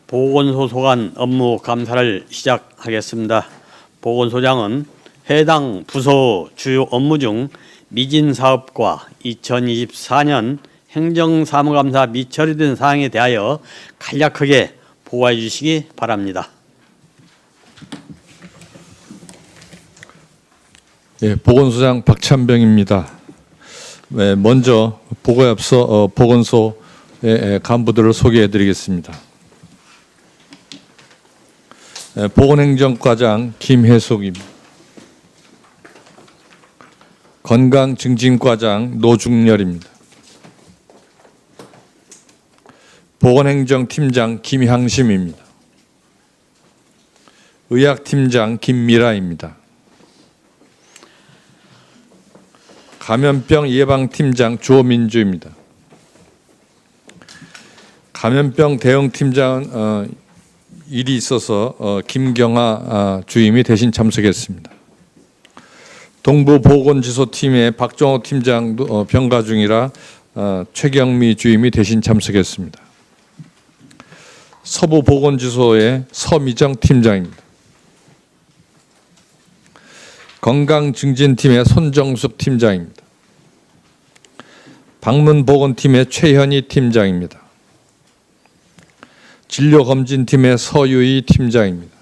보건소 소관 업무 감사를 시작하겠습니다. 보건소장은 해당 부서 주요 업무 중 미진 사업과 2024년 행정사무감사 미 처리된 사항에 대하여 간략하게 보고해 주시기 바랍니다. 예, 보건소장 박찬병입니다. 먼저 보고에 앞서 보건소의 간부들을 소개해 드리겠습니다. 보건행정과장 김혜숙입니다. 건강증진과장 노중렬입니다. 보건행정팀장 김향심입니다. 의학팀장 김미라입니다. 감염병 예방팀장 조민주입니다. 감염병 대응팀장은 일이 있어서 김경아 주임이 대신 참석했습니다. 동부보건지소팀의 박정호 팀장도 병가 중이라 최경미 주임이 대신 참석했습니다. 서부보건지소의 서미정 팀장입니다. 건강증진팀의 손정숙 팀장입니다. 방문보건팀의 최현희 팀장입니다. 진료검진팀의 서유희 팀장입니다.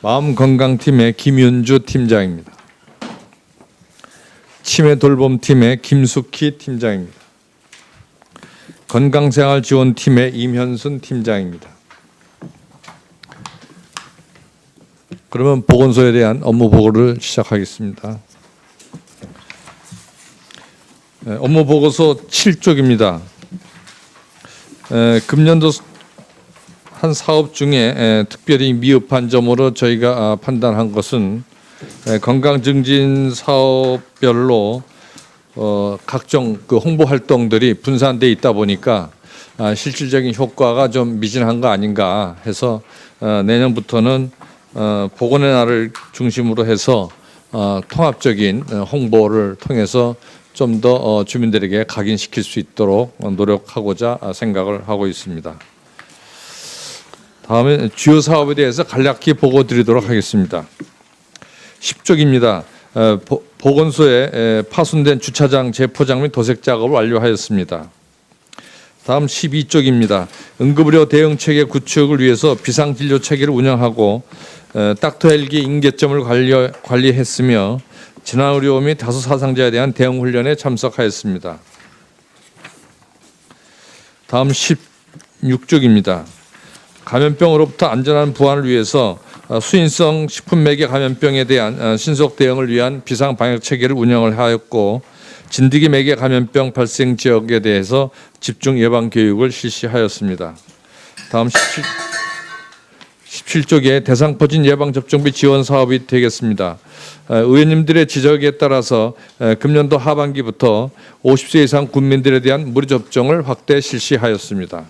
마음건강팀의 김윤주 팀장입니다. 치매돌봄팀의 김숙희 팀장입니다. 건강생활지원팀의 임현순 팀장입니다. 그러면 보건소에 대한 업무 보고를 시작하겠습니다. 업무 보고서 7쪽입니다. 금년도 한 사업 중에 특별히 미흡한 점으로 저희가 판단한 것은 건강증진 사업별로 각종 홍보 활동들이 분산돼 있다 보니까 실질적인 효과가 좀 미진한 거 아닌가 해서 내년부터는 보건의 날을 중심으로 해서 통합적인 홍보를 통해서 좀 더 주민들에게 각인시킬 수 있도록 노력하고자 생각을 하고 있습니다. 다음에 주요 사업에 대해서 간략히 보고 드리도록 하겠습니다. 10쪽입니다. 보건소에 파손된 주차장 재포장 및 도색 작업을 완료하였습니다. 다음 12쪽입니다. 응급의료 대응체계 구축을 위해서 비상진료체계를 운영하고 닥터 헬기 인계점을 관리했으며 진환의료 및 다수 사상자에 대한 대응 훈련에 참석하였습니다. 다음 16쪽입니다. 감염병으로부터 안전한 부활을 위해서 수인성 식품매개 감염병에 대한 신속 대응을 위한 비상 방역 체계를 운영을 하였고 진드기 매개 감염병 발생 지역에 대해서 집중 예방 교육을 실시하였습니다. 다음 17쪽에 대상포진 예방접종비 지원 사업이 되겠습니다. 의원님들의 지적에 따라서 금년도 하반기부터 50세 이상 국민들에 대한 무료 접종을 확대 실시하였습니다.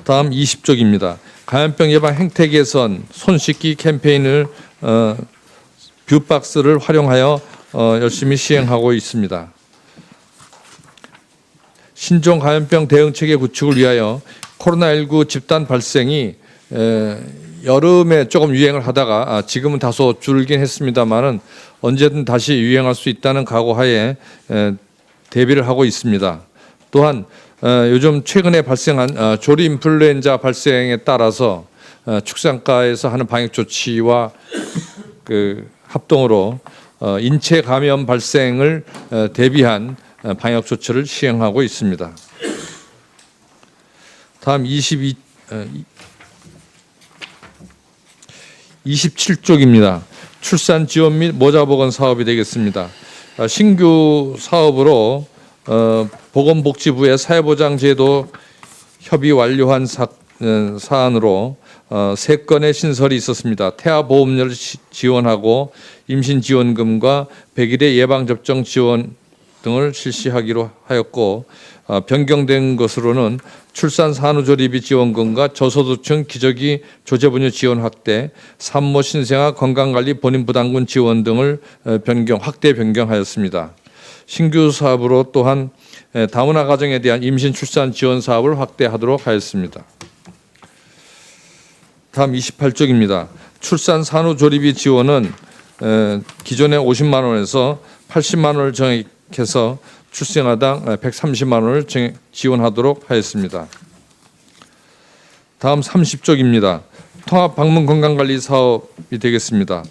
다음 20쪽입니다. 감염병 예방 행태 개선 손 씻기 캠페인을 뷰박스를 활용하여 열심히 시행하고 있습니다. 신종 감염병 대응체계 구축을 위하여 코로나19 집단 발생이 여름에 조금 유행을 하다가 지금은 다소 줄긴 했습니다만은 언제든 다시 유행할 수 있다는 각오하에 대비를 하고 있습니다. 또한 요즘 최근에 발생한 조리 인플루엔자 발생에 따라서 축산가에서 하는 방역 조치와 합동으로 인체 감염 발생을 대비한 방역 조치를 시행하고 있습니다. 다음 27쪽입니다. 출산 지원 및 모자 보건 사업이 되겠습니다. 신규 사업으로 보건복지부의 사회보장제도 협의 완료한 사안으로 3건의 신설이 있었습니다. 태아보험료를 지원하고 임신지원금과 100일의 예방접종 지원 등을 실시하기로 하였고 변경된 것으로는 출산 산후조리비 지원금과 저소득층 기저귀 조제분유 지원 확대, 산모 신생아 건강관리 본인 부담금 지원 등을 확대 변경하였습니다. 신규 사업으로 또한 다문화 가정에 대한 임신 출산 지원 사업을 확대하도록 하였습니다. 다음 28쪽입니다. 출산 산후 조리비 지원은 기존의 50만 원에서 80만 원을 정액해서 출생아당 130만 원을 지원하도록 하였습니다. 다음 30쪽입니다. 통합 방문 건강관리 사업이 되겠습니다.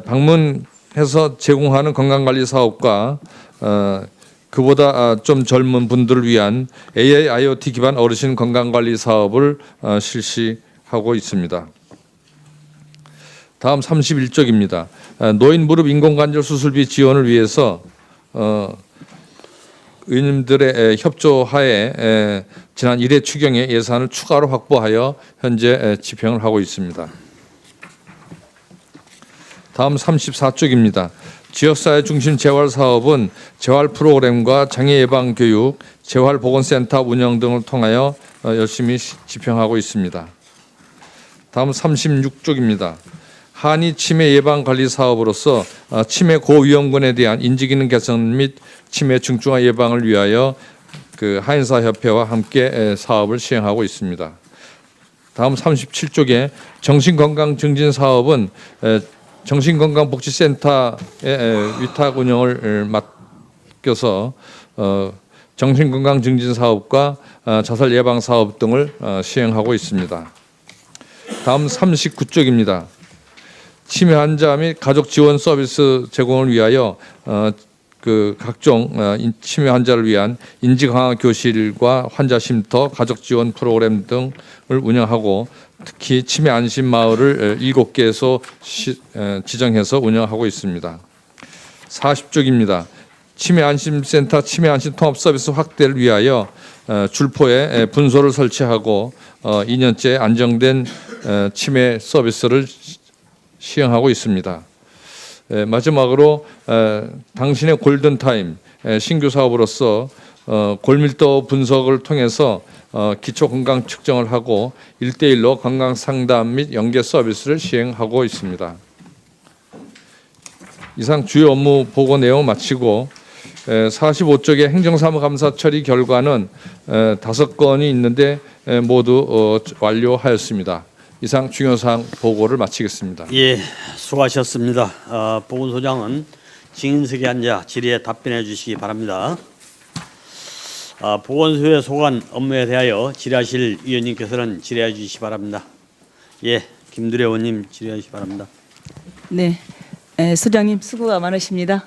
방문해서 제공하는 건강관리 사업과 그보다 좀 젊은 분들을 위한 AI IoT 기반 어르신 건강관리 사업을 실시하고 있습니다. 다음 31쪽입니다. 노인 무릎 인공관절 수술비 지원을 위해서 의원님들의 협조하에 지난 1회 추경에 예산을 추가로 확보하여 현재 집행을 하고 있습니다. 다음 34쪽입니다. 지역사회 중심 재활 사업은 재활 프로그램과 장애 예방 교육, 재활 보건센터 운영 등을 통하여 열심히 집행하고 있습니다. 다음 36쪽입니다. 한의 치매 예방 관리 사업으로서 치매 고위험군에 대한 인지기능 개선 및 치매 중증화 예방을 위하여 그 한의사 협회와 함께 사업을 시행하고 있습니다. 다음 37쪽에 정신건강 증진 사업은 정신건강복지센터의 위탁 운영을 맡겨서 정신건강 증진 사업과 자살 예방 사업 등을 시행하고 있습니다. 다음 39쪽입니다. 치매 환자 및 가족 지원 서비스 제공을 위하여 그 각종 치매 환자를 위한 인지 강화 교실과 환자 쉼터, 가족 지원 프로그램 등을 운영하고 특히 치매 안심 마을을 7개소 지정해서 운영하고 있습니다. 40쪽입니다. 치매 안심센터, 치매 안심 통합 서비스 확대를 위하여 줄포에 분소를 설치하고 2년째 안정된 치매 서비스를 시행하고 있습니다. 마지막으로 당신의 골든타임 신규 사업으로서 골밀도 분석을 통해서 기초 건강 측정을 하고 1대1로 건강 상담 및 연계 서비스를 시행하고 있습니다. 이상 주요 업무 보고 내용 마치고 45쪽의 행정사무감사 처리 결과는 5건이 있는데 모두 완료하였습니다. 이상 중요사항 보고를 마치겠습니다. 예, 수고하셨습니다. 보건소장은 증인석에 앉아 질의에 답변해 주시기 바랍니다. 보건소에 속한 업무에 대하여 질의하실 위원님께서는 질의해 주시기 바랍니다. 예, 김두래 의원님 질의해 주시기 바랍니다. 네, 소장님 수고가 많으십니다.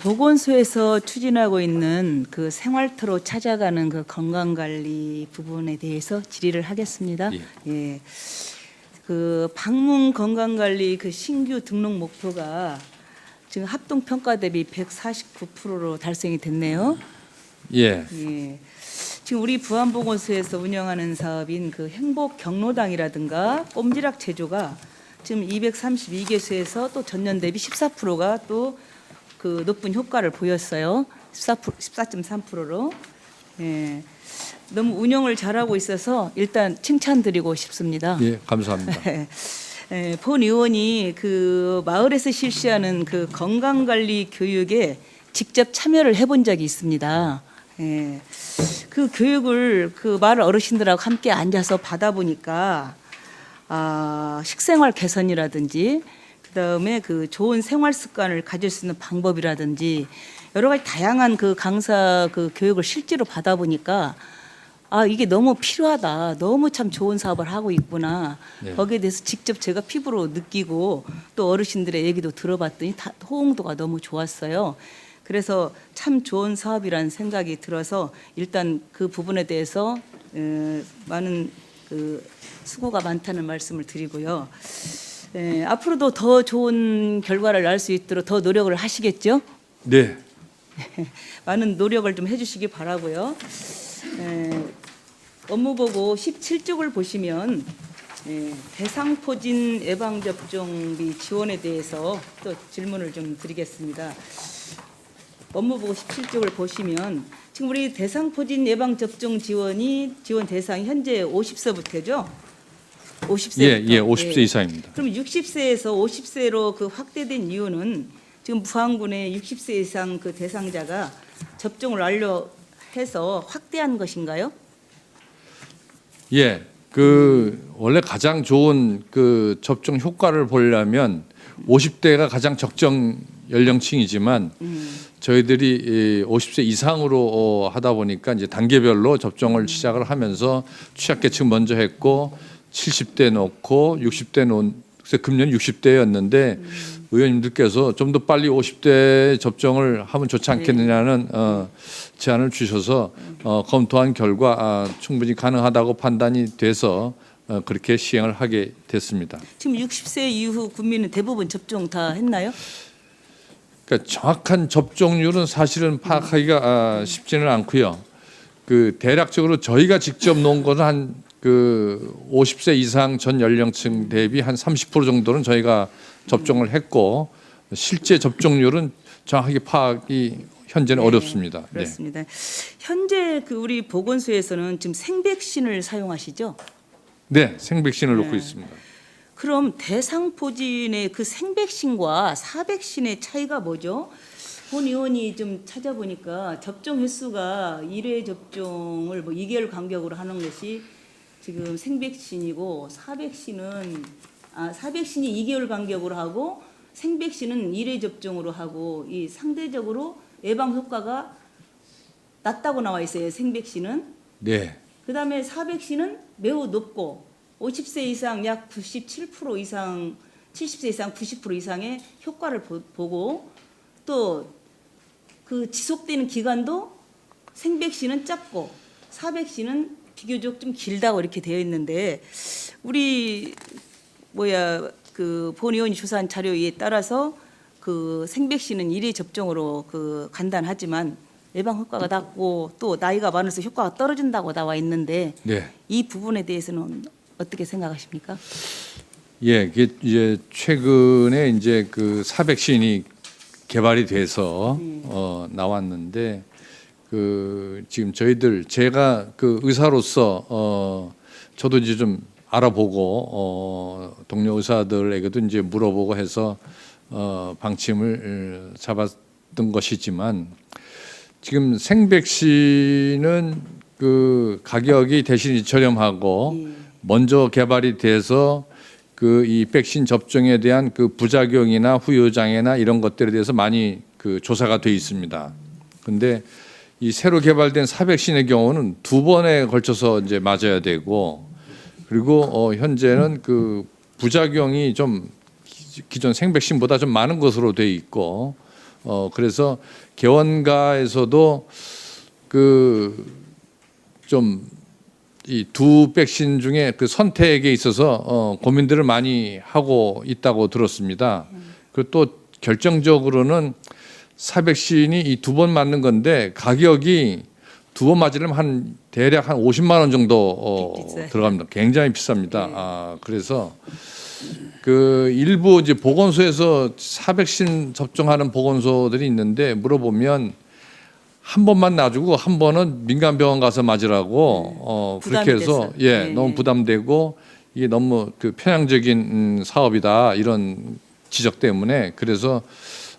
보건소에서 추진하고 있는 그 생활터로 찾아가는 그 건강관리 부분에 대해서 질의를 하겠습니다. 예. 그 방문 건강관리 그 신규 등록 목표가 지금 합동 평가 대비 149%로 달성이 됐네요. 예. 예. 지금 우리 부안보건소에서 운영하는 사업인 그 행복 경로당이라든가 꼼지락 제조가 지금 232개소에서 또 전년 대비 14%가 또 그 높은 효과를 보였어요. 14.3%로. 예. 너무 운영을 잘하고 있어서 일단 칭찬드리고 싶습니다. 예, 감사합니다. 본 의원이 그 마을에서 실시하는 그 건강관리 교육에 직접 참여를 해본 적이 있습니다. 예. 그 교육을 그 마을 어르신들하고 함께 앉아서 받아보니까 식생활 개선이라든지 그다음에 그 좋은 생활 습관을 가질 수 있는 방법이라든지 여러 가지 다양한 그 강사 그 교육을 실제로 받아보니까 이게 너무 필요하다. 너무 참 좋은 사업을 하고 있구나. 네. 거기에 대해서 직접 제가 피부로 느끼고 또 어르신들의 얘기도 들어봤더니 호응도가 너무 좋았어요. 그래서 참 좋은 사업이라는 생각이 들어서 일단 그 부분에 대해서 많은 그 수고가 많다는 말씀을 드리고요. 앞으로도 더 좋은 결과를 날 수 있도록 더 노력을 하시겠죠? 네. 많은 노력을 좀 해주시기 바라고요. 업무보고 17쪽을 보시면 대상포진 예방접종비 지원에 대해서 또 질문을 좀 드리겠습니다. 업무보고 17쪽을 보시면 지금 우리 대상포진 예방접종 지원 대상이 현재 50세부터죠? 50세부터. 예, 50세 이상입니다. 그럼 60세에서 50세로 그 확대된 이유는 지금 부안군의 60세 이상 그 대상자가 접종을 완료해서 확대한 것인가요? 예, 원래 가장 좋은 그 접종 효과를 보려면 50대가 가장 적정 연령층이지만 저희들이 50세 이상으로 하다 보니까 이제 단계별로 접종을 시작을 하면서 취약계층 먼저 했고 70대 놓고 60대 놓은 그래서 금년 60대였는데 의원님들께서 좀 더 빨리 50대 접종을 하면 좋지 않겠느냐는 제안을 주셔서 검토한 결과 충분히 가능하다고 판단이 돼서 그렇게 시행을 하게 됐습니다. 지금 60세 이후 국민은 대부분 접종 다 했나요? 그러니까 정확한 접종률은 사실은 파악하기가 쉽지는 않고요. 그 대략적으로 저희가 직접 놓은 것은 그 50세 이상 전 연령층 대비 한 30% 정도는 저희가 접종을 했고 실제 접종률은 정확하게 파악이 현재는 어렵습니다. 네. 그렇습니다. 현재 그 우리 보건소에서는 지금 생백신을 사용하시죠? 네, 생백신을 놓고 있습니다. 그럼 대상포진의 그 생백신과 사백신의 차이가 뭐죠? 본 의원이 좀 찾아보니까 접종 횟수가 1회 접종을 뭐 2개월 간격으로 하는 것이 지금 생백신이고 사백신이 2개월 간격으로 하고 생백신은 1회 접종으로 하고 이 상대적으로 예방 효과가 낮다고 나와 있어요. 생백신은. 네. 그다음에 사백신은 매우 높고 50세 이상 약 97% 이상 70세 이상 90% 이상의 효과를 보고 또 그 지속되는 기간도 생백신은 짧고 사백신은 비교적 좀 길다고 이렇게 되어 있는데 우리 그 본 의원이 조사한 자료에 따라서 그 생백신은 1회 접종으로 그 간단하지만 예방 효과가 낮고 또 나이가 많아서 효과가 떨어진다고 나와 있는데 네. 이 부분에 대해서는 어떻게 생각하십니까? 예, 이게 이제 최근에 이제 그 사백신이 개발이 돼서 나왔는데 그 지금 제가 그 의사로서 저도 이제 좀 알아보고 동료 의사들에게도 이제 물어보고 해서 방침을 잡았던 것이지만 지금 생백신은 그 가격이 대신 저렴하고 먼저 개발이 돼서 그 이 백신 접종에 대한 그 부작용이나 후유장애나 이런 것들에 대해서 많이 그 조사가 돼 있습니다. 근데 이 새로 개발된 사백신의 경우는 2번에 걸쳐서 이제 맞아야 되고 그리고 현재는 그 부작용이 좀 기존 생백신보다 좀 많은 것으로 돼 있고 그래서 개원가에서도 그 좀 이 두 백신 중에 그 선택에 있어서 고민들을 많이 하고 있다고 들었습니다. 그리고 또 결정적으로는 사백신이 이 2번 맞는 건데 가격이 2번 맞으려면 대략 한 50만 원 정도 들어갑니다. 굉장히 비쌉니다. 그래서 그 일부 이제 보건소에서 사백신 접종하는 보건소들이 있는데 물어보면 한 번만 놔주고 한 번은 민간 병원 가서 맞으라고 그렇게 해서 너무 부담되고 이게 너무 그 편향적인 사업이다 이런 지적 때문에 그래서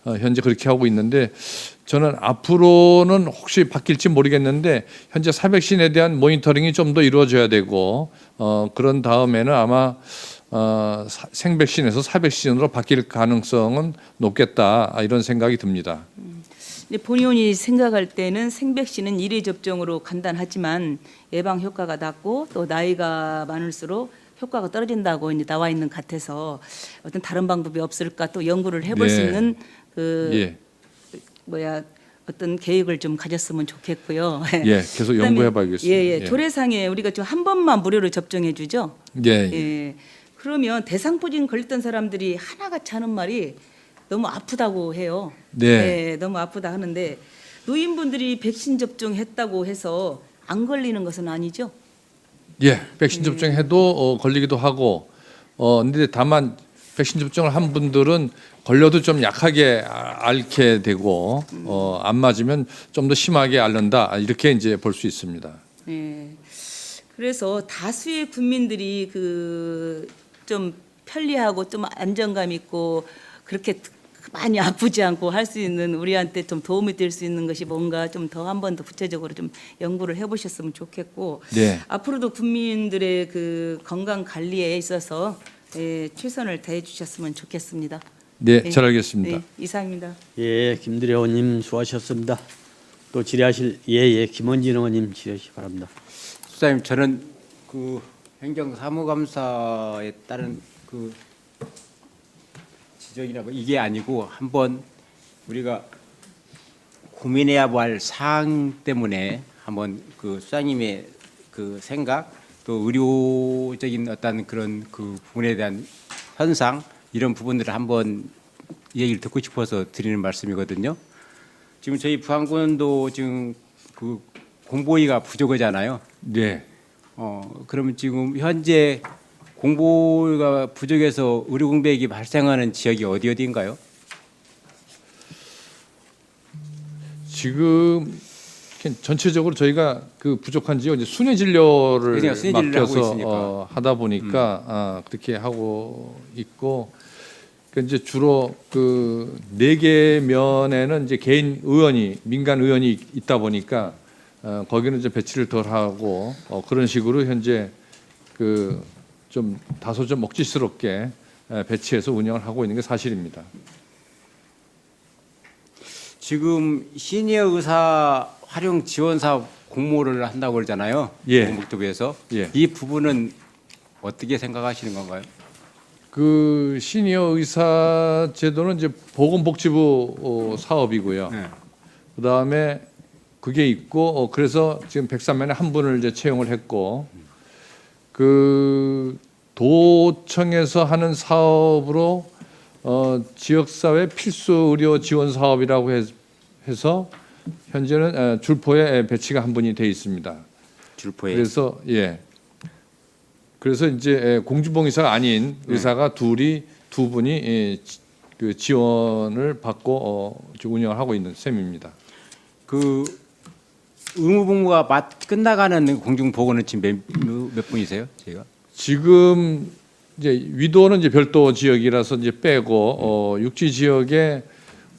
현재 그렇게 하고 있는데 저는 앞으로는 혹시 바뀔지 모르겠는데 현재 사백신에 대한 모니터링이 좀 더 이루어져야 되고 그런 다음에는 아마 생백신에서 사백신으로 바뀔 가능성은 높겠다 이런 생각이 듭니다. 본 의원이 생각할 때는 생백신은 1회 접종으로 간단하지만 예방 효과가 낮고 또 나이가 많을수록 효과가 떨어진다고 이제 나와 있는 것 같아서 어떤 다른 방법이 없을까 또 연구를 해볼 수 있는 어떤 계획을 좀 가졌으면 좋겠고요. 예, 계속 연구해봐야겠습니다. 조례상에 우리가 좀 한 번만 무료로 접종해주죠. 그러면 대상포진 걸렸던 사람들이 하나같이 하는 말이 너무 아프다고 해요. 너무 아프다 하는데 노인분들이 백신 접종했다고 해서 안 걸리는 것은 아니죠? 예, 백신 접종해도 걸리기도 하고, 근데 다만 백신 접종을 한 분들은 걸려도 좀 약하게 앓게 되고, 안 맞으면 좀 더 심하게 앓는다 이렇게 이제 볼 수 있습니다. 그래서 다수의 국민들이 그 좀 편리하고 좀 안정감 있고 그렇게 많이 아프지 않고 할 수 있는 우리한테 좀 도움이 될 수 있는 것이 뭔가 좀 더 한 번 더 구체적으로 좀 연구를 해보셨으면 좋겠고 네. 앞으로도 국민들의 그 건강 관리에 있어서 최선을 다해 주셨으면 좋겠습니다. 네, 잘 알겠습니다. 네, 이상입니다. 예, 김두래 의원님 수고하셨습니다. 또 질의하실 김원진 의원님 질의하시기 바랍니다. 수사님, 저는 그 행정사무감사에 따른 그 지적이나 뭐 이게 아니고 한번 우리가 고민해야 할 사항 때문에 한번 그 수사님의 그 생각 또 의료적인 어떤 그런 그 부분에 대한 현상 이런 부분들을 한번 얘기를 듣고 싶어서 드리는 말씀이거든요. 지금 저희 부안군도 지금 그 공보위가 부족하잖아요. 네. 그러면 지금 현재 공보가 부족해서 의료 공백이 발생하는 지역이 어디인가요? 지금 전체적으로 저희가 그 부족한 지역 이제 순회 진료를 그러니까 순회 진료를 하고 맡겨서 있으니까. 하다 보니까 그렇게 하고 있고 그 이제 주로 그 4개 면에는 이제 개인 의원이 민간 의원이 있다 보니까 거기는 이제 배치를 덜 하고 그런 식으로 현재 그 좀 다소 좀 먹지스럽게 배치해서 운영을 하고 있는 게 사실입니다. 지금 시니어 의사 활용 지원 사업 공모를 한다고 그러잖아요. 예. 보건복지부에서 예. 이 부분은 어떻게 생각하시는 건가요? 그 시니어 의사 제도는 이제 보건복지부 사업이고요. 네. 그다음에 그게 있고 그래서 지금 103명에 한 분을 이제 채용을 했고 그 도청에서 하는 사업으로 지역사회 필수 의료 지원 사업이라고 해서 현재는 줄포에 배치가 한 분이 돼 있습니다. 줄포에. 그래서 그래서 이제 공주봉 의사가 아닌 의사가 두 분이 그 지원을 받고 지금 운영을 하고 있는 셈입니다. 그 의무복무가 끝나가는 공중보건은 지금 몇 분이세요? 제가? 지금 이제 위도는 이제 별도 지역이라서 이제 빼고 육지 지역에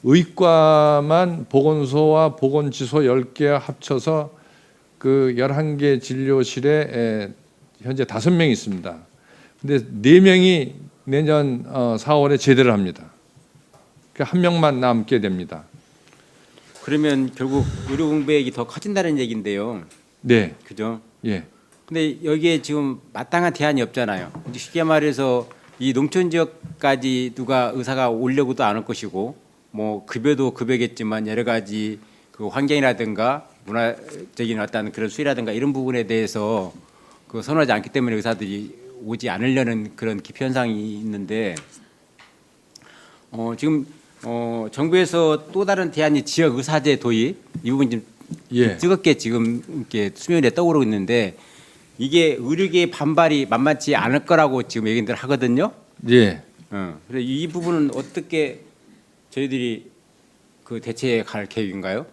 의과만 보건소와 보건지소 10개 합쳐서 그 11개 진료실에 현재 5명이 있습니다. 근데 4명이 내년 4월에 제대를 합니다. 그러니까 1명만 남게 됩니다. 그러면 결국 의료 공백이 더 커진다는 얘기인데요. 네. 그죠? 예. 근데 여기에 지금 마땅한 대안이 없잖아요. 쉽게 말해서 이 농촌 지역까지 누가 의사가 오려고도 안 할 것이고 뭐 급여도 급여겠지만 여러 가지 그 환경이라든가 문화적인 어떤 그런 수위라든가 이런 부분에 대해서 그 선호하지 않기 때문에 의사들이 오지 않으려는 그런 기피 현상이 있는데 지금 정부에서 또 다른 대안이 지역 의사제 도입 이 부분 좀 예. 뜨겁게 지금 이렇게 수면에 떠오르고 있는데 이게 의료계의 반발이 만만치 않을 거라고 지금 얘기들 하거든요. 예. 그래서 이 부분은 어떻게 저희들이 그 대체해 갈 계획인가요?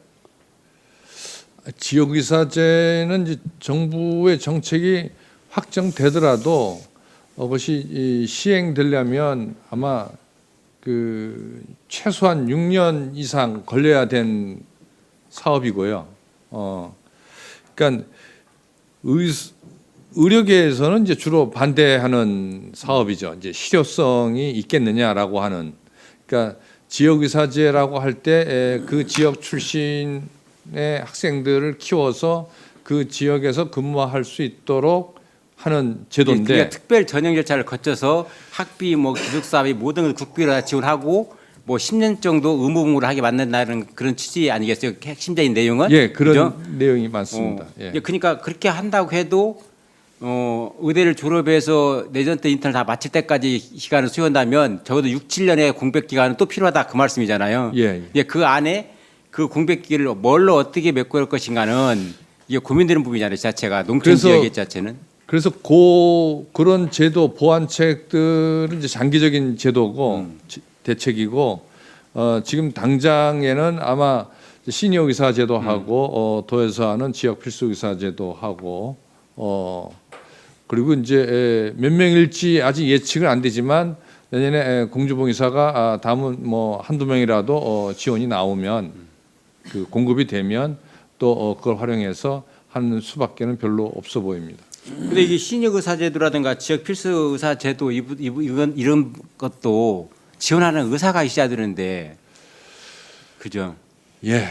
지역의사제는 이제 정부의 정책이 확정되더라도 그것이 시행되려면 아마 그 최소한 6년 이상 걸려야 된 사업이고요. 그러니까 의료계에서는 이제 주로 반대하는 사업이죠. 이제 실효성이 있겠느냐라고 하는. 그러니까 지역의사제라고 할 때 그 지역 출신의 학생들을 키워서 그 지역에서 근무할 수 있도록 하는 제도인데. 그러니까 특별 전형 절차를 거쳐서 학비, 뭐 기숙사비 모든 걸 국비로 다 지원하고 뭐 10년 정도 의무복무를 하게 만든다는 그런 취지 아니겠어요? 핵심적인 내용은? 예, 그런 그죠? 내용이 많습니다. 예. 그러니까 그렇게 한다고 해도 의대를 졸업해서 내년 때 인턴을 다 마칠 때까지 시간을 수여한다면 적어도 6, 7년의 공백 기간은 또 필요하다 그 말씀이잖아요. 예. 그 안에 그 공백 기간을 뭘로 어떻게 메꿔갈 것인가는 이게 고민되는 부분이잖아요. 자체가 농촌 그래서 지역의 자체는. 그래서 그런 제도 보완책들은 이제 장기적인 제도고 대책이고 지금 당장에는 아마 시니어 의사 제도하고 도에서 하는 지역 필수 의사 제도하고 그리고 이제 몇 명일지 아직 예측은 안 되지만 내년에 공주봉 이사가 다음은 뭐 한두 명이라도 지원이 나오면 그 공급이 되면 또 그걸 활용해서 하는 수밖에는 별로 없어 보입니다. 근데 이게 신역 의사 제도라든가 지역 필수 의사 제도 이런 것도 지원하는 의사가 있어야 되는데 그죠? 예,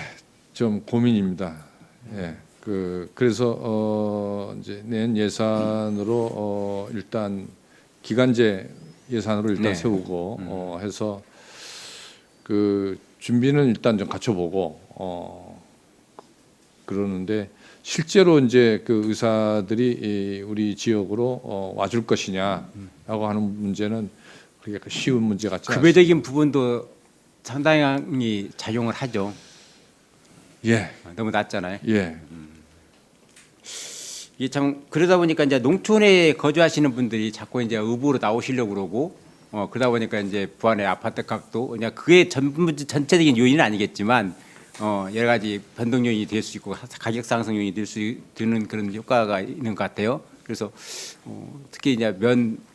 좀 고민입니다. 예, 그래서 이제 내년 예산으로 일단 기간제 예산으로 일단 네. 세우고 해서 그 준비는 일단 좀 갖춰보고 그러는데 실제로 이제 그 의사들이 우리 지역으로 와줄 것이냐라고 하는 문제는 그게 쉬운 문제 같지 않습니다. 급여적인 부분도 상당히 작용을 하죠. 예, 너무 낮잖아요. 예, 이게 참 그러다 보니까 이제 농촌에 거주하시는 분들이 자꾸 이제 의부로 나오시려고 그러고 그러다 보니까 이제 부안의 아파트 값도 그냥 그게 전체적인 요인은 아니겠지만 여러 가지 변동 요인이 될 수 있고 가격 상승 요인이 될 수 있는 그런 효과가 있는 것 같아요. 그래서 특히 이제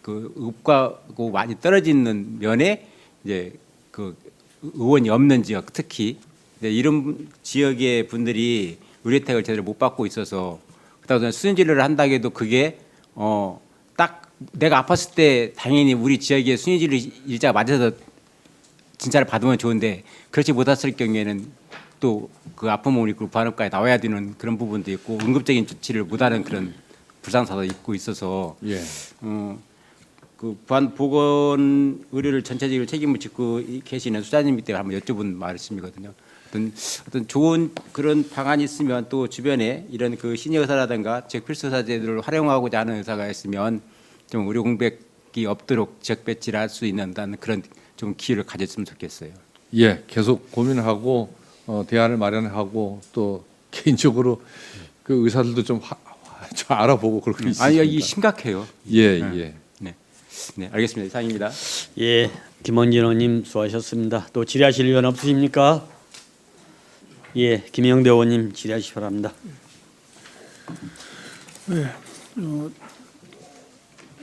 그 읍과고 많이 떨어지는 면에 이제 그 의원이 없는 지역 특히 이제 이런 지역의 분들이 의료 혜택을 제대로 못 받고 있어서 그다음에 수면 진료를 한다고 해도 그게 딱 내가 아팠을 때 당연히 우리 지역에 수면 진료 일자가 맞아서 진찰을 받으면 좋은데 그렇지 못했을 경우에는 또 그 아픈 몸을 입고 부안업가에 나와야 되는 그런 부분도 있고 응급적인 조치를 못하는 그런 불상사도 있고 있어서 예. 그 부안 보건 의료를 전체적으로 책임을 짓고 계시는 수장님 때문에 한번 여쭤본 말씀이거든요. 어떤 좋은 그런 방안이 있으면 또 주변에 이런 그 시니어 의사라든가 지역 필수 의사 제도를 활용하고자 하는 의사가 있으면 좀 의료 공백이 없도록 지역 배치를 할 수 있는 그런 좀 기회를 가졌으면 좋겠어요. 예, 계속 고민하고 대안을 마련하고 또 개인적으로 그 의사들도 좀 알아보고 그렇게 있습니다. 아니 이게 심각해요. 예, 네. 예. 네, 알겠습니다. 이상입니다. 예, 김원진 의원님 수고하셨습니다. 또 질의하실 의원 없으십니까? 예, 김영대 의원님 질의하시기 바랍니다. 네,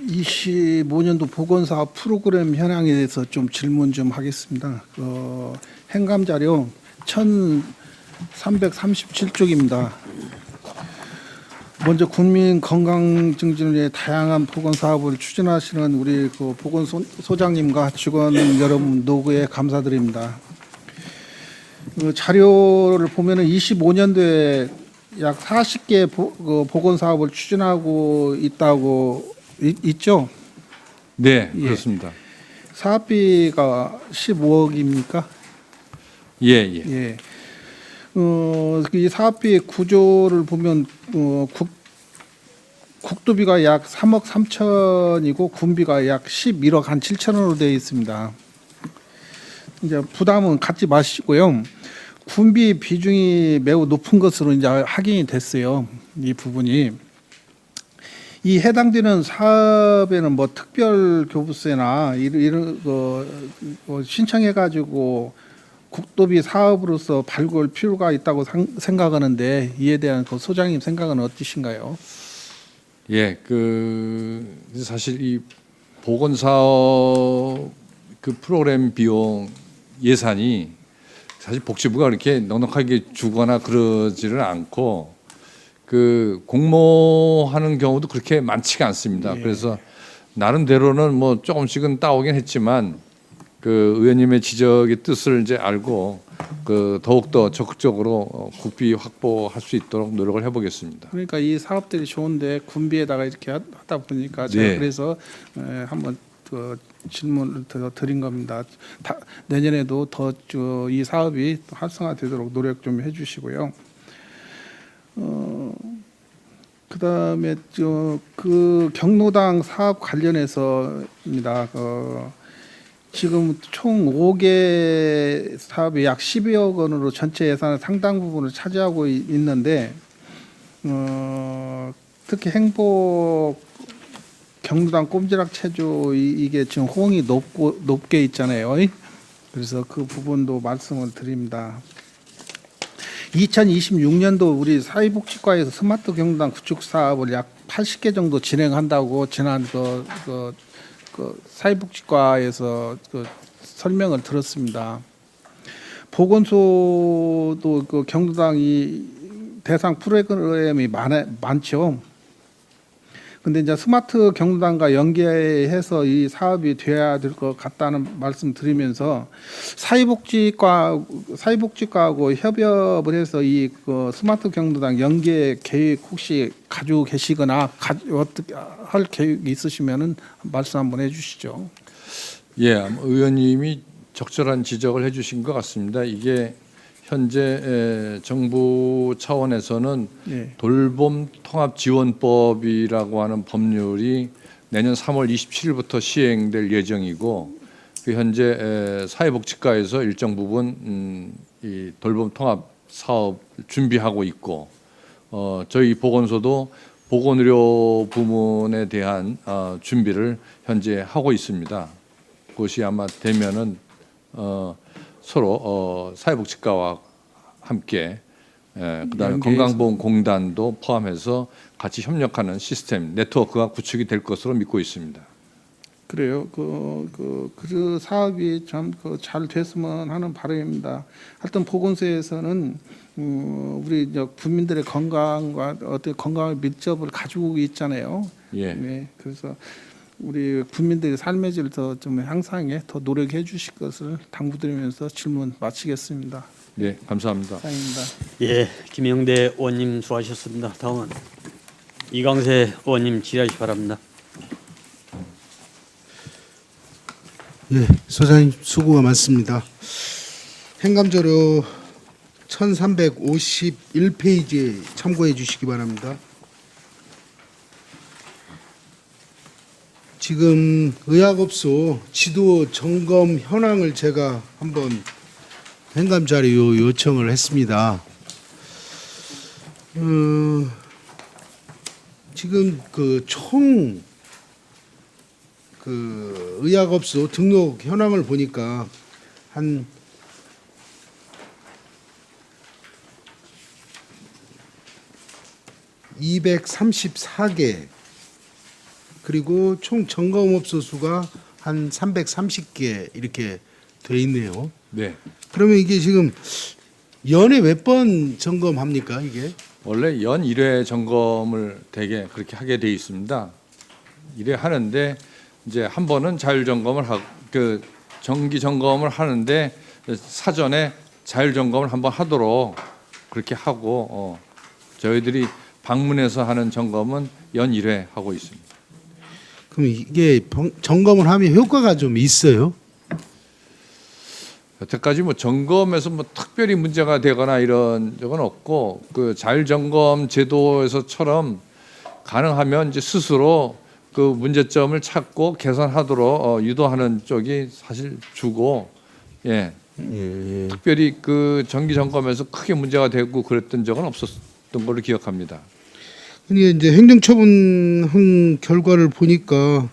25년도 보건사업 프로그램 현황에 대해서 좀 질문 좀 하겠습니다. 행감 자료 1337쪽입니다. 먼저 국민 건강 증진을 위해 다양한 보건 사업을 추진하시는 우리 그 보건소장님과 직원 여러분 노고에 감사드립니다. 그 자료를 보면은 25년도에 약 40개 보건 사업을 추진하고 있다고 있죠? 네, 예. 그렇습니다. 사업비가 15억입니까? 예, 예. 예. 이 사업비 구조를 보면 국도비가 약 3억 3천이고 군비가 약 11억 한 7천원으로 되어 있습니다. 이제 부담은 갖지 마시고요. 군비 비중이 매우 높은 것으로 이제 확인이 됐어요. 이 부분이. 이 해당되는 사업에는 뭐 특별 교부세나 이런 거 신청해 가지고 국도비 사업으로서 발굴 필요가 있다고 생각하는데 이에 대한 그 소장님 생각은 어떠신가요? 예, 사실 이 보건사업 그 프로그램 비용 예산이 사실 복지부가 그렇게 넉넉하게 주거나 그러지를 않고 그 공모하는 경우도 그렇게 많지가 않습니다. 예. 그래서 나름대로는 뭐 조금씩은 따오긴 했지만 그 의원님의 지적의 뜻을 이제 알고 그 더욱더 적극적으로 국비 확보할 수 있도록 노력을 해보겠습니다. 그러니까 이 사업들이 좋은데 군비에다가 이렇게 하다 보니까 제가 네. 그래서 한번 그 질문을 더 드린 겁니다. 내년에도 더 이 사업이 활성화되도록 노력 좀 해주시고요. 그다음에 그 경로당 사업 관련해서입니다. 지금 총 5개 사업이 약 12억 원으로 전체 예산의 상당 부분을 차지하고 있는데 특히 행복 경로당 꼼지락 체조 이게 지금 호응이 높게 있잖아요. 그래서 그 부분도 말씀을 드립니다. 2026년도 우리 사회복지과에서 스마트 경로당 구축 사업을 약 80개 정도 진행한다고 지난 그 사회복지과에서 그 설명을 들었습니다. 보건소도 그 경로당이 대상 프로그램이 많죠. 근데 이제 스마트 경로당과 연계해서 이 사업이 돼야 될 것 같다는 말씀 드리면서 사회복지과하고 협업을 해서 이 그 스마트 경로당 연계 계획 혹시 가지고 계시거나 어떻게 할 계획이 있으시면은 말씀 한번 해주시죠. 예, 의원님이 적절한 지적을 해주신 것 같습니다. 이게 현재 정부 차원에서는 네. 돌봄 통합 지원법이라고 하는 법률이 내년 3월 27일부터 시행될 예정이고, 그 현재 사회복지과에서 일정 부분 이 돌봄 통합 사업 준비하고 있고, 저희 보건소도 보건의료 부문에 대한 준비를 현재 하고 있습니다. 그것이 아마 되면은 서로 사회복지과와 함께 그다음에 건강보험공단도 포함해서 같이 협력하는 시스템 네트워크가 구축이 될 것으로 믿고 있습니다. 그래요. 그 사업이 참 잘 됐으면 하는 바람입니다. 하여튼 보건소에서는 우리 이제 국민들의 건강과 어떤 건강을 밀접을 가지고 있잖아요. 예. 네, 그래서 우리 국민들의 삶의 질을 더 좀 향상에 더 노력해 주실 것을 당부드리면서 질문 마치겠습니다. 네, 감사합니다. 이상입니다. 예, 김영대 의원님 수고하셨습니다. 다음은 이광세 의원님 질의하시기 바랍니다. 예, 소장님 수고가 많습니다. 행감자료 1351페이지에 참고해 주시기 바랍니다. 지금 의학업소 지도 점검 현황을 제가 한번 행감자료 요청을 했습니다. 지금 총 의학업소 등록 현황을 보니까 한 234개, 그리고 총 점검업소 수가 한 330개 이렇게 돼 있네요. 네, 그러면 이게 지금 연에 몇 번 점검합니까, 이게? 원래 연 1회 점검을 대개 그렇게 하게 돼 있습니다. 1회 하는데 이제 한 번은 자율 점검을 하고 정기 점검을 하는데 사전에 자율 점검을 한번 하도록 그렇게 하고 저희들이 방문해서 하는 점검은 연 1회 하고 있습니다. 그럼 이게 점검을 하면 효과가 좀 있어요? 여태까지 뭐 점검에서 뭐 특별히 문제가 되거나 이런 적은 없고, 그 자율 점검 제도에서처럼 가능하면 이제 스스로 그 문제점을 찾고 개선하도록 유도하는 쪽이 사실 주고, 예, 특별히 그 정기 점검에서 크게 문제가 되고 그랬던 적은 없었던 걸로 기억합니다. 이게 이제 행정처분한 결과를 보니까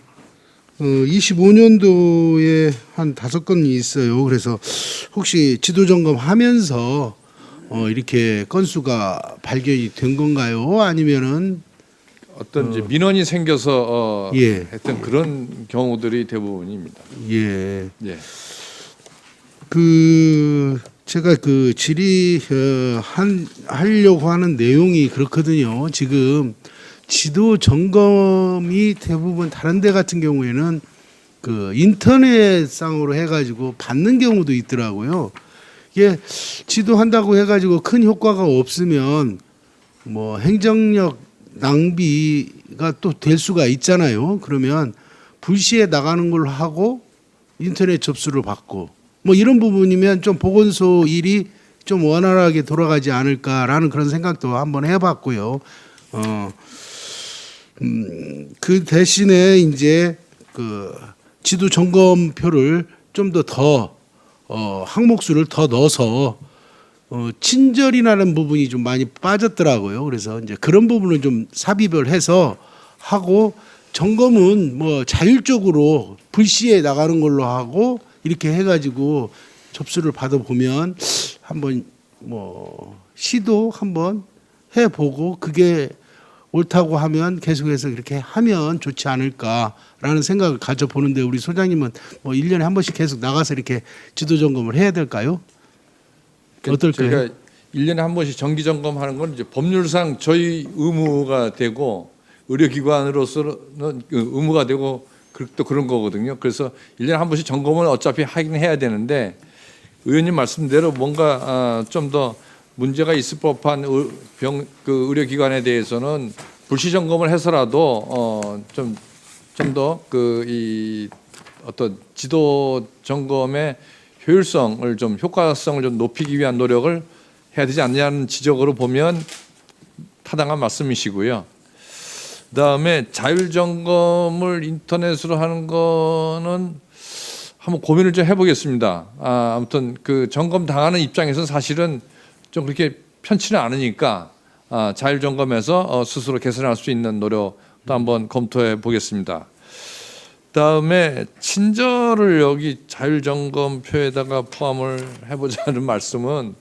25년도에 한 5건이 있어요. 그래서 혹시 지도 점검하면서 이렇게 건수가 발견이 된 건가요? 아니면은 어떤 이제 민원이 생겨서 예. 했던 그런 경우들이 대부분입니다. 예. 예. 제가 하려고 하는 내용이 그렇거든요. 지금 지도 점검이 대부분 다른 데 같은 경우에는 인터넷상으로 해가지고 받는 경우도 있더라고요. 이게 지도한다고 해가지고 큰 효과가 없으면 뭐 행정력 낭비가 또 될 수가 있잖아요. 그러면 불시에 나가는 걸로 하고 인터넷 접수를 받고 뭐 이런 부분이면 좀 보건소 일이 좀 원활하게 돌아가지 않을까라는 그런 생각도 한번 해봤고요. 그 대신에 이제 지도 점검표를 좀 더 항목수를 더 넣어서 친절이라는 부분이 좀 많이 빠졌더라고요. 그래서 이제 그런 부분을 좀 삽입을 하고 점검은 뭐 자율적으로 불시에 나가는 걸로 하고 이렇게 해가지고 접수를 받아보면 한번 뭐 시도 한번 해보고 그게 옳다고 하면 계속해서 그렇게 하면 좋지 않을까라는 생각을 가져보는데 우리 소장님은 뭐 1년에 한 번씩 계속 나가서 이렇게 지도 점검을 해야 될까요? 어떨까요? 저희가 1년에 한 번씩 정기 점검하는 건 이제 법률상 저희 의무가 되고 의료기관으로서는 의무가 되고 또 그런 거거든요. 그래서 1년에 한 번씩 점검을 어차피 하긴 해야 되는데 의원님 말씀대로 뭔가 좀 더 문제가 있을 법한 그 의료기관에 대해서는 불시 점검을 해서라도 좀 더 그 이 어떤 지도 점검의 효율성을 좀 효과성을 좀 높이기 위한 노력을 해야 되지 않냐는 지적으로 보면 타당한 말씀이시고요. 그다음에 자율 점검을 인터넷으로 하는 거는 한번 고민을 좀 해보겠습니다. 아무튼 그 점검 당하는 입장에서 사실은 좀 그렇게 편치는 않으니까 자율 점검에서 스스로 개선할 수 있는 노력도 한번 검토해 보겠습니다. 그다음에 친절을 여기 자율 점검표에다가 포함을 해보자는 말씀은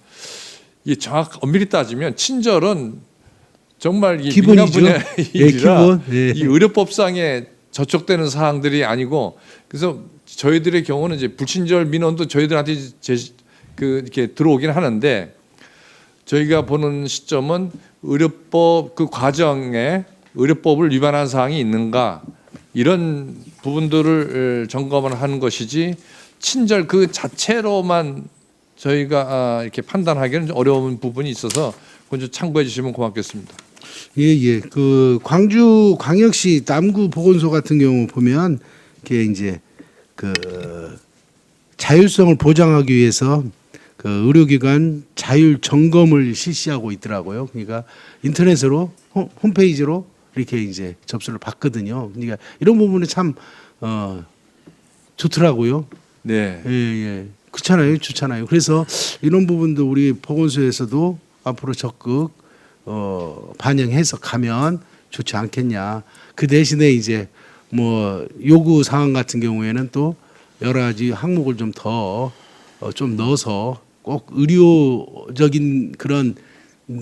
이 엄밀히 따지면 친절은 정말 이 민간 기본이죠. 분야의 일이라 기본. 예. 이 의료법상에 저촉되는 사항들이 아니고 그래서 저희들의 경우는 이제 불친절 민원도 저희들한테 이렇게 들어오긴 하는데 저희가 보는 시점은 의료법 그 과정에 의료법을 위반한 사항이 있는가 이런 부분들을 점검을 하는 것이지 친절 그 자체로만 저희가 이렇게 판단하기는 좀 어려운 부분이 있어서 그건 좀 참고해 주시면 고맙겠습니다. 예. 그 광주 광역시 남구 보건소 같은 경우 보면 이게 이제 그 자율성을 보장하기 위해서 그 의료기관 자율 점검을 실시하고 있더라고요. 그러니까 인터넷으로 홈페이지로 이렇게 이제 접수를 받거든요. 그러니까 이런 부분이 참 좋더라고요. 네. 예. 그렇잖아요. 좋잖아요. 그래서 이런 부분도 우리 보건소에서도 앞으로 적극 반영해서 가면 좋지 않겠냐. 그 대신에 이제 뭐 요구 사항 같은 경우에는 또 여러 가지 항목을 좀 더 좀 넣어서 꼭 의료적인 그런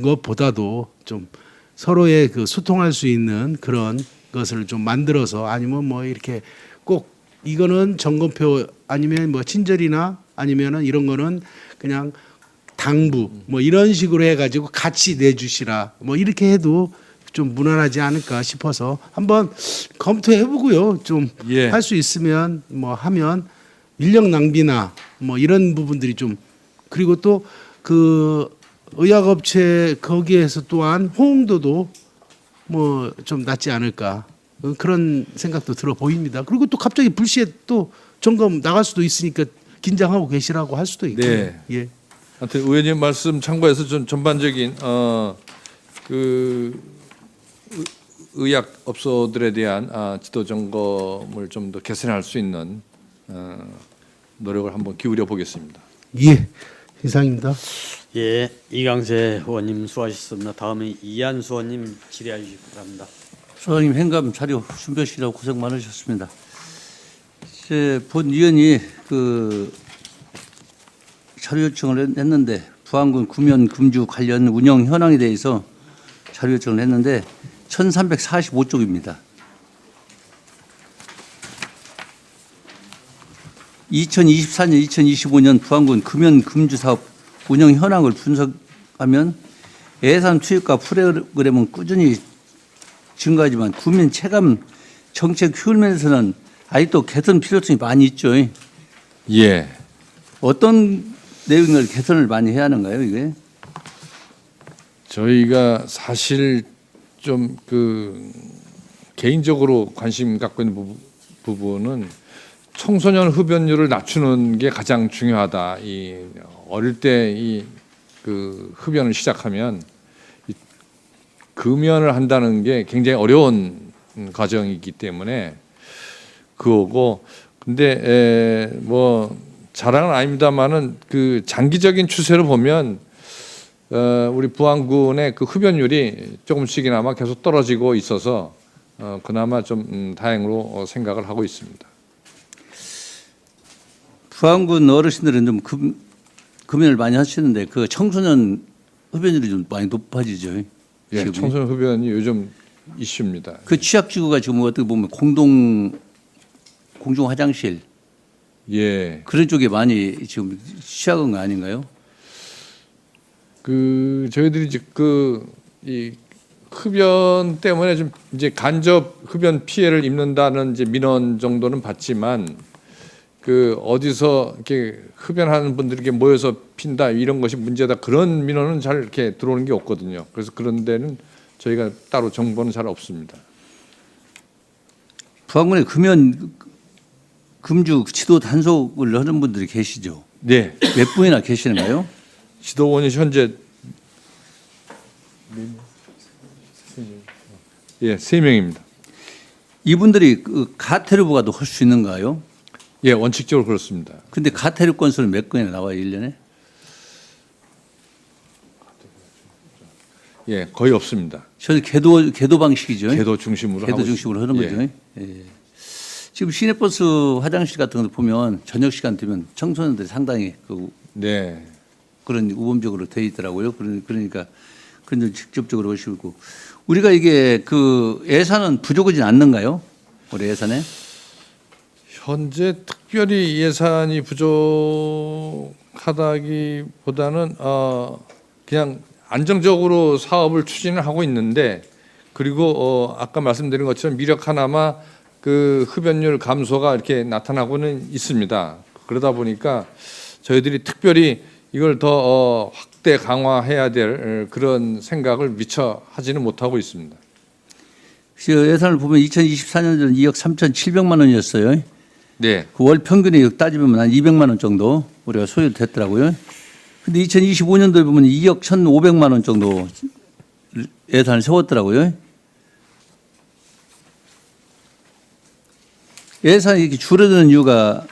것보다도 좀 서로의 그 소통할 수 있는 그런 것을 좀 만들어서 아니면 뭐 이렇게 꼭 이거는 점검표 아니면 뭐 친절이나 아니면은 이런 거는 그냥 당부 뭐 이런 식으로 해가지고 같이 내주시라 뭐 이렇게 해도 좀 무난하지 않을까 싶어서 한번 검토해보고요. 좀 할 수 있으면 뭐 하면 인력 낭비나 뭐 이런 부분들이 좀 그리고 또 그 의약업체 거기에서 또한 호응도도 뭐 좀 낮지 않을까 그런 생각도 들어 보입니다. 그리고 또 갑자기 불시에 또 점검 나갈 수도 있으니까 긴장하고 계시라고 할 수도 있고. 네. 예. 하여튼 의원님 말씀 참고해서 좀 전반적인 그 의약업소들에 대한 지도 점검을 좀 더 개선할 수 있는 노력을 한번 기울여 보겠습니다. 예. 이상입니다. 예, 이강세 의원님 수고하셨습니다. 다음에 이한수 의원님 질의해 주시기 바랍니다. 소장님 행감 자료 준비하시느라고 고생 많으셨습니다. 이제 본 위원이 그 자료 요청을 했는데 부안군 구면 금주 관련 운영 현황에 대해서 자료 요청을 했는데 1345쪽입니다. 2024년, 2025년 부안군 금연 금주 사업 운영 현황을 분석하면 예산 투입과 프로그램은 꾸준히 증가하지만 구면 체감 정책 효율 면에서는 아직도 개선 필요성이 많이 있죠. 예. 어떤 내용을 개선을 많이 해야 하는가요, 이게? 저희가 사실 좀 그 개인적으로 관심 갖고 있는 부분은 청소년 흡연율을 낮추는 게 가장 중요하다. 이 어릴 때 이 그 흡연을 시작하면 이 금연을 한다는 게 굉장히 어려운 과정이기 때문에 그거고 근데 뭐 자랑은 아닙니다만은 그 장기적인 추세를 보면 우리 부안군의 그 흡연율이 조금씩이나마 계속 떨어지고 있어서 그나마 좀 다행으로 생각을 하고 있습니다. 부안군 어르신들은 좀 금연을 많이 하시는데 그 청소년 흡연율이 좀 많이 높아지죠. 예, 지금이? 청소년 흡연이 요즘 이슈입니다. 그 취약지구가 지금 어떻게 보면 공중 화장실 예, 그런 쪽에 많이 지금 취약한 거 아닌가요? 그 저희들이 이제 이 흡연 때문에 좀 이제 간접 흡연 피해를 입는다는 이제 민원 정도는 받지만 그 어디서 이렇게 흡연하는 분들이 이렇게 모여서 핀다 이런 것이 문제다 그런 민원은 잘 이렇게 들어오는 게 없거든요. 그래서 그런 데는 저희가 따로 정보는 잘 없습니다. 부안군에 금연 금주 지도 단속을 하는 분들이 계시죠? 네, 몇 분이나 계시는가요? 지도원이 현재 3명입니다. 이분들이 그 가태료 부과도 할 수 있는가요? 예, 원칙적으로 그렇습니다. 근데 가태료 건수는 몇 건이나 나와요, 1년에? 예, 거의 없습니다. 저는 계도 방식이죠. 계도 중심으로 계도 하고 중심으로 하는 있습니다. 거죠. 예. 지금 시내버스 화장실 같은 거 보면 저녁 시간 되면 청소년들이 상당히 네, 그런 우범적으로 돼 있더라고요. 그러니까 그런 점 직접적으로 오시고 우리가 이게 그 예산은 부족하지 않는가요? 올해 예산에? 현재 특별히 예산이 부족하다기보다는 그냥 안정적으로 사업을 추진을 하고 있는데 그리고 아까 말씀드린 것처럼 미력 하나마 그 흡연율 감소가 이렇게 나타나고는 있습니다. 그러다 보니까 저희들이 특별히 이걸 더 확대 강화해야 될 그런 생각을 미처 하지는 못하고 있습니다. 예산을 보면 2024년도는 2억 3,700만 원이었어요. 네, 그 월 평균이 따지면 한 200만 원 정도 우리가 소요됐더라고요. 근데 2025년도에 보면 2억 1,500만 원 정도 예산을 세웠더라고요. 예산이 이렇게 줄어드는 이유가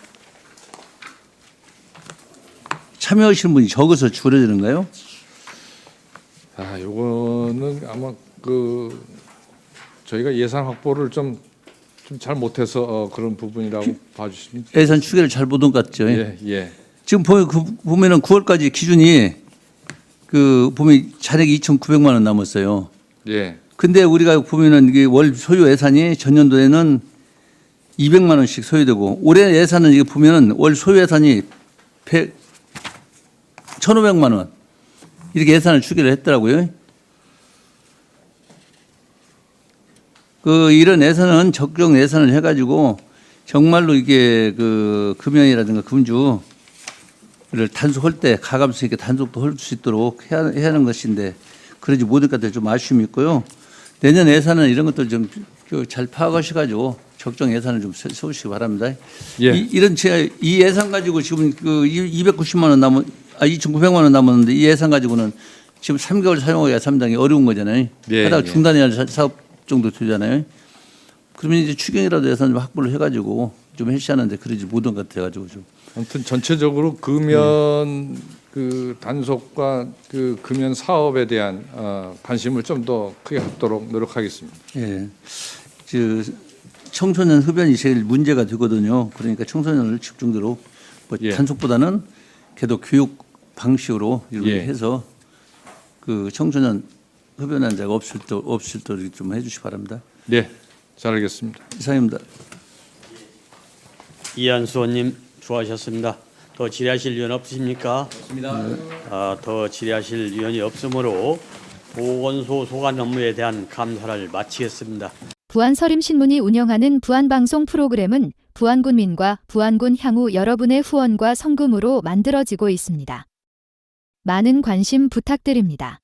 참여하시는 분이 적어서 줄어드는가요? 요거는 아마 그 저희가 예산 확보를 좀 잘 못해서 그런 부분이라고 봐주시면. 예산 추계를 잘 보던 것 같죠. 예, 예. 지금 보면은 9월까지 기준이 그 보면 잔액이 2,900만 원 남았어요. 예. 근데 우리가 보면은 이게 월 소요 예산이 전년도에는 200만 원씩 소요되고 올해 예산은 이게 보면은 월 소요 예산이 1,500만 원 이렇게 예산을 추계를 했더라고요. 그 이런 예산은 적정 예산을 해가지고 정말로 이게 그 금연이라든가 금주를 단속할 때 가감성 있게 단속도 할 수 있도록 해야 하는 것인데 그러지 못할 것 같아서 좀 아쉬움이 있고요. 내년 예산은 이런 것들 좀 잘 파악하셔가지고 적정 예산을 좀 세우시기 바랍니다. 예. 이런 이 예산 가지고 지금 그 290만 원 2,900만 원 남았는데 이 예산 가지고는 지금 3개월 사용하기가 상당히 어려운 거잖아요. 예, 하다가 예. 중단해야 할 사업 정도 되잖아요. 그러면 이제 추경이라도 예산 좀 확보를 해가지고 좀 해시하는데 그러지 못한 것 같아가지고 좀. 아무튼 전체적으로 금연 그 단속과 그 금연 사업에 대한 관심을 좀 더 크게 갖도록 노력하겠습니다. 예. 청소년 흡연이 제일 문제가 되거든요. 그러니까 청소년을 집중적으로 뭐 예. 단속보다는 계속 교육 방식으로 이렇게 예. 해서 그 청소년 흡연 환자가 없을 때 좀 해주시기 바랍니다. 네, 잘 알겠습니다. 이상입니다. 이한수 의원님 수고하셨습니다. 더 질의하실 위원 없으십니까? 없습니다. 더 질의하실 위원이 없으므로 보건소 소관 업무에 대한 감사를 마치겠습니다. 부안서림신문이 운영하는 부안방송 프로그램은 부안군민과 부안군 향후 여러분의 후원과 성금으로 만들어지고 있습니다. 많은 관심 부탁드립니다.